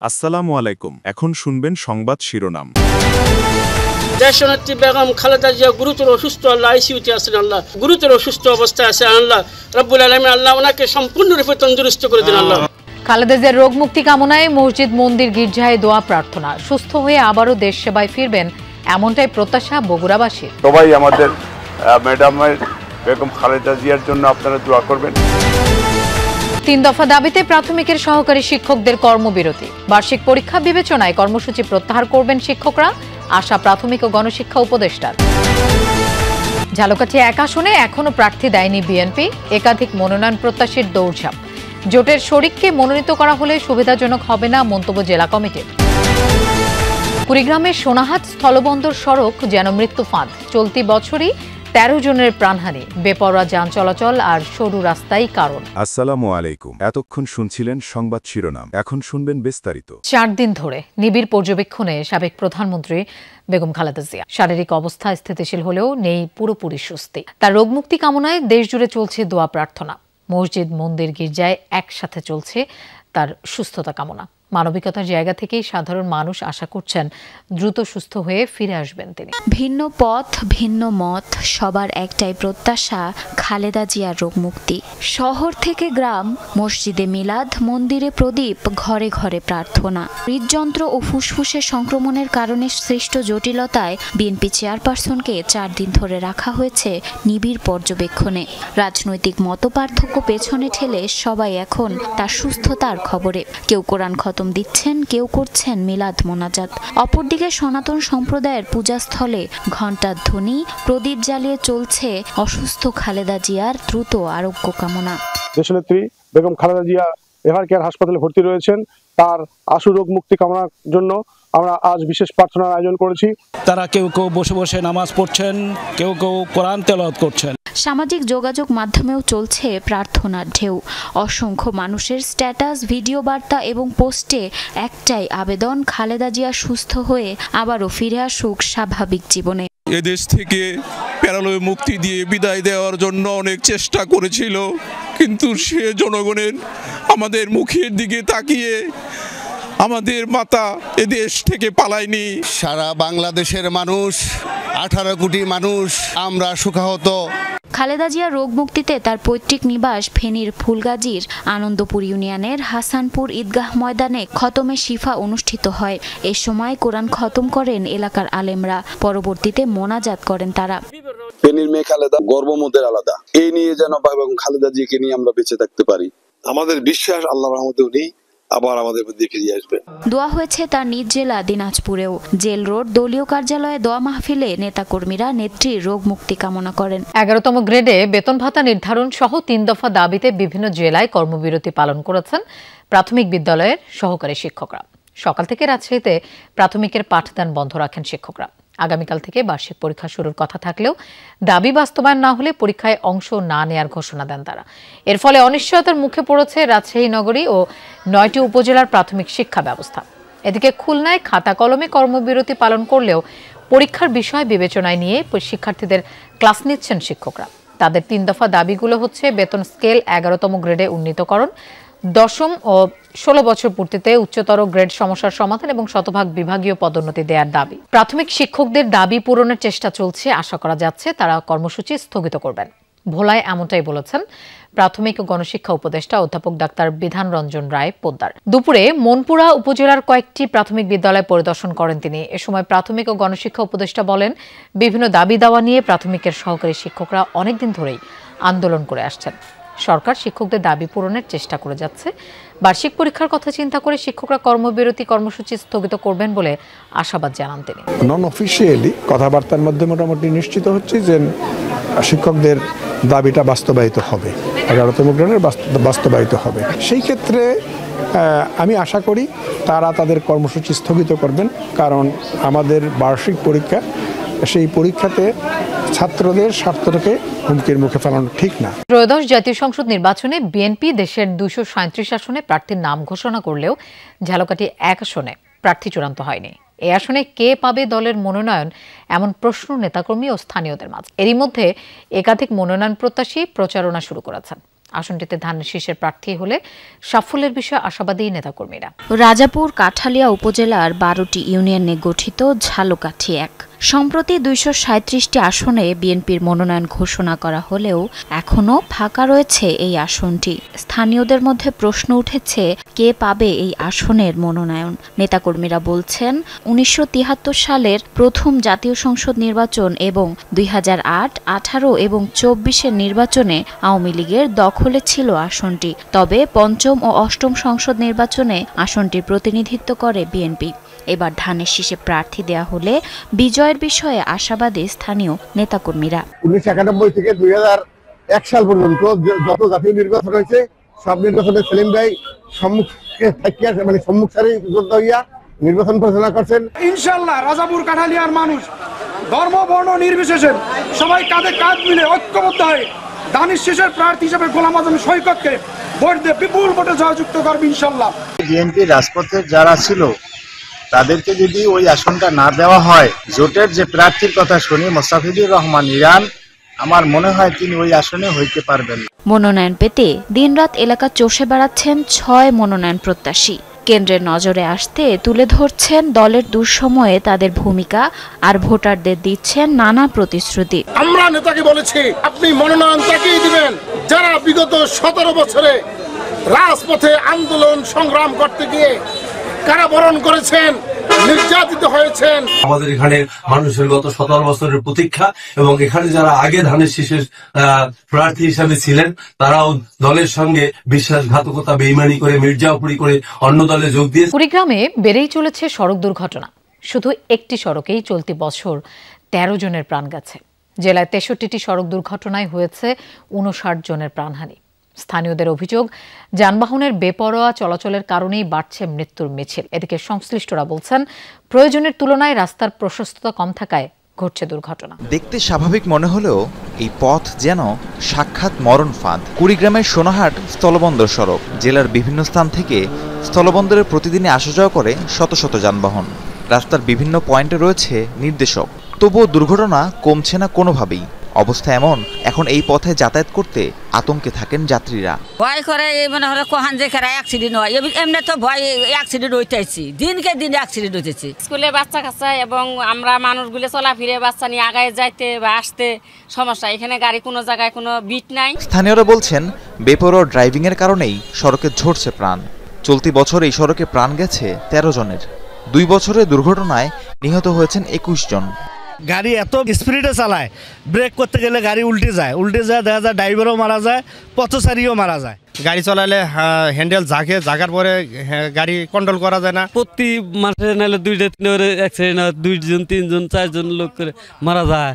আসসালামু আলাইকুম। এখন শুনবেন সংবাদ শিরোনাম। দেশনেত্রী বেগম খালেদা জিয়া গুরুতর অসুস্থ, আল্লাহ আইসিইউতে আছেন, আল্লাহ গুরুতর অসুস্থ অবস্থায় আছে, আল্লাহ রাব্বুল আলামিন আল্লাহ ওনাকে সম্পূর্ণরূপে তন্দুরুস্ত করে দিন। আল্লাহ খালেদা জিয়ার রোগ মুক্তি কামনায় মসজিদ মন্দির গির্জায় দোয়া প্রার্থনা। সুস্থ হয়ে আবারও দেশ সেবায় ফিরবেন এমনটাই প্রত্যাশা বগুড়াবাসীর। সবাই আমাদের ম্যাডামের বেগম খালেদা জিয়ার জন্য আপনারা দোয়া করবেন। ৩ দফা দাবিতে প্রাথমিকের সহকারী শিক্ষকদের কর্মবিরতি। বার্ষিক পরীক্ষা বিবেচনায় কর্মসূচি প্রত্যাহার করবেন শিক্ষকরা, আশা প্রাথমিক ও গণশিক্ষা উপদেষ্টার। ঝালকাঠি ১ আসনে এখনও প্রার্থী দেয়নি বিএনপি, একাধিক মনোনয়ন প্রত্যাশীর দৌড়ঝাঁপ। জোটের শরিককে মনোনীত করা হলে সুবিধাজনক হবে না মন্তব্য জেলা কমিটির। কুড়িগ্রামের সোনাহাট স্থলবন্দর সড়ক যেন মৃত্যু ফাঁদ। চলতি বছরই ১৩ জনের প্রাণহানি, বেপরোয়া যান চলাচল আর সরু রাস্তাই কারণ। আসসালামু আলাইকুম। এতক্ষণ শুনছিলেন সংবাদ শিরোনাম, এখন শুনবেন বিস্তারিত। ৪ দিন ধরে নিবিড় পর্যবেক্ষণে সাবেক প্রধানমন্ত্রী বেগম খালেদা জিয়া শারীরিক অবস্থা স্থিতিশীল হলেও নেই পুরোপুরি সুস্থি। তার রোগমুক্তি কামনায় দেশ জুড়ে চলছে দোয়া প্রার্থনা। মসজিদ মন্দির গির্জায় একসাথে চলছে তার সুস্থতা কামনা। মানবিকতার জায়গা থেকেই সাধারণ মানুষ আশা করছেন দ্রুত সুস্থ হয়ে ফিরে আসবেন তিনি। ভিন্ন পথ ভিন্ন মত, সবার একটাই প্রত্যাশা খালেদা জিয়ার রোগ মুক্তি। শহর থেকে গ্রাম, মসজিদে মিলাদ, মন্দিরে প্রদীপ, ঘরে ঘরে প্রার্থনা। হৃদযন্ত্র ও ফুসফুসের সংক্রমণের কারণে সৃষ্ট জটিলতায় বিএনপি চেয়ারপারসনকে ৪ দিন ধরে রাখা হয়েছে নিবিড় পর্যবেক্ষণে। রাজনৈতিক মতপার্থক্য পেছনে ঠেলে সবাই এখন তার সুস্থতার খবরে। কেউ কোরআন খতম দিচ্ছেন, কেউ করছেন মিলাদ মোনাজাত। অপরদিকে সনাতন সম্প্রদায়ের পূজাস্থলে ঘণ্টার ধ্বনি, প্রদীপ জ্বালিয়ে চলছে অসুস্থ খালেদা জিয়ার দ্রুত আরোগ্য কামনা। দেশনেত্রী বেগম খালেদা জিয়া এভার কেয়ার হাসপাতালে ভর্তি রয়েছেন। তার আশু রোগ মুক্তি কামনার জন্য আমরা আজ বিশেষ প্রার্থনার আয়োজন করেছি। তারা কেউ কেউ বসে বসে নামাজ পড়ছেন, কেউ কেউ কোরআন তেলাওয়াত করছেন। সামাজিক যোগাযোগ মাধ্যমেও চলছে প্রার্থনার ঢেউ। অসংখ্য মানুষের স্ট্যাটাস, ভিডিও বার্তা এবং পোস্টে একটাই আবেদন, খালেদা জিয়া সুস্থ হয়ে আবারও ফিরে আসুক স্বাভাবিক জীবনে। এদেশ থেকে প্যারালয়ে মুক্তি দিয়ে বিদায় দেওয়ার জন্য অনেক চেষ্টা করেছিল, কিন্তু সে জনগণের আমাদের মুখের দিকে তাকিয়ে আমাদের মাতা এদেশ থেকে পালায়নি। সারা বাংলাদেশের মানুষ, 18 কোটি মানুষ আমরা সুখাহত। খালেদা জিয়ার রোগ মুক্তিতে তার পৈতৃক নিবাস ফেনীর ফুলগাজীর আনন্দপুর ইউনিয়নের হাসানপুর ঈদগাহ ময়দানে খতমে শিফা অনুষ্ঠিত হয়। এ সময় কোরআন খতম করেন এলাকার আলেমরা, পরবর্তীতে মোনাজাত করেন তারা। ফেনীর মেয়ে খালেদা গর্বমোদের আলাদা, এই নিয়ে যেন বেগম খালেদা জিয়াকে নিয়ে আমরা বেঁচে থাকতে পারি। আমাদের বিশ্বাস আল্লাহর রহমতে উনি আবার আমাদের মধ্যে ফিরে আসবে। দোয়া হয়েছে তার নিজ জেলা দিনাজপুরেও। জেল রোড দলীয় কার্যালয়ে দোয়া মাহফিলে নেতাকর্মীরা নেত্রীর রোগ মুক্তি কামনা করেন। 11তম গ্রেডে বেতন ভাতা নির্ধারণ সহ ৩ দফা দাবিতে বিভিন্ন জেলায় কর্মবিরতি পালন করেছেন প্রাথমিক বিদ্যালয়ের সহকারী শিক্ষকরা। সকাল থেকে রাজশাহীতে প্রাথমিকের পাঠদান বন্ধ রাখেন শিক্ষকরা। আগামীকাল থেকে বার্ষিক পরীক্ষা শুরুর কথা থাকলেও দাবি বাস্তবায়ন না হলে পরীক্ষায় অংশ না নেয়ার ঘোষণা দেন তারা। এর ফলে অনিশ্চয়তার মুখে পড়েছে রাজশাহী নগরী ও 9টি উপজেলার প্রাথমিক শিক্ষা ব্যবস্থা। এদিকে খুলনায় খাতা কলমে কর্মবিরতি পালন করলেও পরীক্ষার বিষয় বিবেচনায় নিয়ে শিক্ষার্থীদের ক্লাস নিচ্ছেন শিক্ষকরা। তাদের 3 দফা দাবিগুলো হচ্ছে বেতন স্কেল 11তম গ্রেডে উন্নীতকরণ, 10ম ও 16 বছর পূর্তিতে উচ্চতর গ্রেড সমস্যার সমাধান এবং শতভাগ বিভাগীয় পদোন্নতি দেওয়ার দাবি। প্রাথমিক শিক্ষকদের দাবি পূরণের চেষ্টা চলছে, আশা করা যাচ্ছে তারা কর্মসূচি স্থগিত করবেন। ভোলায় এমনটাই বলেছেন প্রাথমিক ও গণশিক্ষা উপদেষ্টা অধ্যাপক ডাক্তার বিধান রঞ্জন রায় পোদ্দার। দুপুরে মনপুরা উপজেলার কয়েকটি প্রাথমিক বিদ্যালয় পরিদর্শন করেন তিনি। এ সময় প্রাথমিক ও গণশিক্ষা উপদেষ্টা বলেন, বিভিন্ন দাবি দাওয়া নিয়ে প্রাথমিকের সহকারী শিক্ষকরা অনেকদিন ধরেই আন্দোলন করে আসছেন। সরকার শিক্ষকদের দাবি পূরণের চেষ্টা করে যাচ্ছে। বার্ষিক পরীক্ষার কথা চিন্তা করে শিক্ষকরা কর্মবিরতি কর্মসূচি স্থগিত করবেন বলে আশাবাদ জানান তিনি। নন অফিসিয়ালি কথাবার্তার মধ্যে মোটামুটি নিশ্চিত হচ্ছে যে শিক্ষকদের দাবিটা বাস্তবায়িত হবে, 11তম গ্রেডের বাস্তবায়িত হবে। সেই ক্ষেত্রে আমি আশা করি তারা তাদের কর্মসূচি স্থগিত করবেন, কারণ আমাদের বার্ষিক পরীক্ষা, সেই পরীক্ষাতে ছাত্রদের স্বার্থটাকে হুমকির মুখে ফেলানো ঠিক না। ত্রয়োদশ জাতীয় সংসদ নির্বাচনে বিএনপি দেশের 237 আসনে প্রার্থীর নাম ঘোষণা করলেও ঝালকাঠি 1 আসনে প্রার্থী চূড়ান্ত হয়নি। এই আসনে কে পাবে দলের মনোনয়ন, এমন প্রশ্ন নেতাকর্মী ও স্থানীয়দের মাঝে। এরই মধ্যে একাধিক মনোনয়ন প্রত্যাশী প্রচারণা শুরু করেছেন। আসনটিতে ধানের শীষের প্রার্থী হলে সাফল্যের বিষয়ে আশাবাদী নেতাকর্মীরা। রাজাপুর কাঠালিয়া উপজেলার 12টি ইউনিয়নে গঠিত ঝালকাঠি 1 সম্প্রতি 237টি আসনে বিএনপির মনোনয়ন ঘোষণা করা হলেও এখনও ফাঁকা রয়েছে এই আসনটি। স্থানীয়দের মধ্যে প্রশ্ন উঠেছে কে পাবে এই আসনের মনোনয়ন। নেতাকর্মীরা বলছেন 1973 সালের প্রথম জাতীয় সংসদ নির্বাচন এবং 2008, 18 এবং 24-এর নির্বাচনে আওয়ামী লীগের দখলে ছিল আসনটি। তবে পঞ্চম ও অষ্টম সংসদ নির্বাচনে আসনটির প্রতিনিধিত্ব করে বিএনপি। এবার ধানের শীষে প্রার্থী দেয়া হলে বিজয়ের বিষয়ে আশাবাদী স্থানীয় নেতাকর্মীরা। 1991 থেকে 2001 সাল পর্যন্ত যত জাতীয় নির্বাচন হয়েছে সব নির্বাচনে সেলিম ভাই সম্মুখ সারি যোদ্ধা হইয়া নির্বাচন পরিচালনা করছেন। ইনশাআল্লাহ রাজাপুর কাঠালিয়ার মানুষ ধর্ম বর্ণ নির্বিশেষে সবাই কাঁধে কাঁধ মিলে ঐক্যবদ্ধ হয়ে ধানের শীষের প্রার্থী হিসেবে গোলাম আজম সৈকতকে ভোট দিয়ে বিপুল ভোটে জয়যুক্ত করবে ইনশাআল্লাহ। বিএনপি রাজপথে যারা ছিল তাদেরকে যদি ওই আসনটা না দেওয়া হয়, জোটের যে প্রার্থীর কথা শুনি মোস্তাফিজুর রহমান ইরান, আমার মনে হয় তিনি ওই আসনে হইতে পারবেন। মনোনয়ন পেতে দিনরাত এলাকা চষে বেড়াচ্ছেন 6 মনোনয়ন প্রত্যাশী। কেন্দ্রের নজরে আসতে তুলে ধরছেন দলের দুঃসময়ে তাদের ভূমিকা আর ভোটারদের দিচ্ছেন নানা প্রতিশ্রুতি। আমরা নেতাকে বলেছি আপনি মনোনয়ন তাকেই দিবেন যারা বিগত 17 বছরে রাজপথে আন্দোলন সংগ্রাম করতে গিয়ে কারাবরণ করেছেন, নির্যাতিত হয়েছেন। আমাদের এখানে মানুষের গত 17 বছরের প্রতীক্ষা এবং এখানে যারা আগে ধানের শীষের প্রার্থী হিসাবে ছিলেন তারাও দলের সঙ্গে বিশ্বাসঘাতকতা বেইমানি করে মির্জাপুরি করে অন্য দলে যোগ দিয়ে। কুড়িগ্রামে বেড়েই চলেছে সড়ক দুর্ঘটনা। শুধু একটি সড়কেই চলতি বছর 13 জনের প্রাণ গেছে। জেলায় 63টি সড়ক দুর্ঘটনায় হয়েছে 59 জনের প্রাণহানি। স্থানীয়দের অভিযোগ যানবাহনের বেপরোয়া চলাচলের কারণেই বাড়ছে মৃত্যুর মিছিল। এদিকে সংশ্লিষ্টরা বলছেন প্রয়োজনের তুলনায় রাস্তার প্রশস্ততা কম থাকায় ঘটছে দুর্ঘটনা। দেখতে স্বাভাবিক মনে হলেও এই পথ যেন সাক্ষাৎ মরণ ফাঁদ। কুড়িগ্রামের সোনাহাট স্থলবন্দর সড়ক। জেলার বিভিন্ন স্থান থেকে স্থলবন্দরে প্রতিদিনই আসা যাওয়া করে শত শত যানবাহন। রাস্তার বিভিন্ন পয়েন্টে রয়েছে নির্দেশক, তবুও দুর্ঘটনা কমছে না কোনোভাবেই। অবস্থা এমন, এখন এই পথে যাতায়াত করতে আতঙ্কে থাকেন যাত্রীরা। ভয় করে মনে হলো কোহান যে খেরা অ্যাক্সিডেন্ট হয়, এমনি তো ভয় অ্যাক্সিডেন্ট হইতেছি, দিনকে দিন অ্যাক্সিডেন্ট হইতেছি। স্কুলে বাচ্চা কাচ্চা এবং আমরা মানুষগুলো চলাফিরে বাচ্চা নিয়ে আগায় যাইতে বা আসতে সমস্যা। এখানে গাড়ি কোনো জায়গায় কোনো বিট নাই। স্থানীয়রা বলছেন বেপরোয়া ড্রাইভিং এর কারণেই সড়কে ঝরছে প্রাণ। চলতি বছর এই সড়কে প্রাণ গেছে 13 জনের। 2 বছরের দুর্ঘটনায় নিহত হয়েছেন 21 জন। গাড়ি এত স্পিডে চালায়, ব্রেক করতে গেলে গাড়ি উল্টে যায়, দেখা যায় ড্রাইভারও মারা যায়, পথচারীও মারা যায়। গাড়ি চালালে হ্যান্ডেল জাগার পরে গাড়ি কন্ট্রোল করা যায় না। প্রতি মাসে নাহলে 2-3 অ্যাক্সিডেন্ট হয়, 2 জন 3 জন 4 জন লোক করে মারা যায়।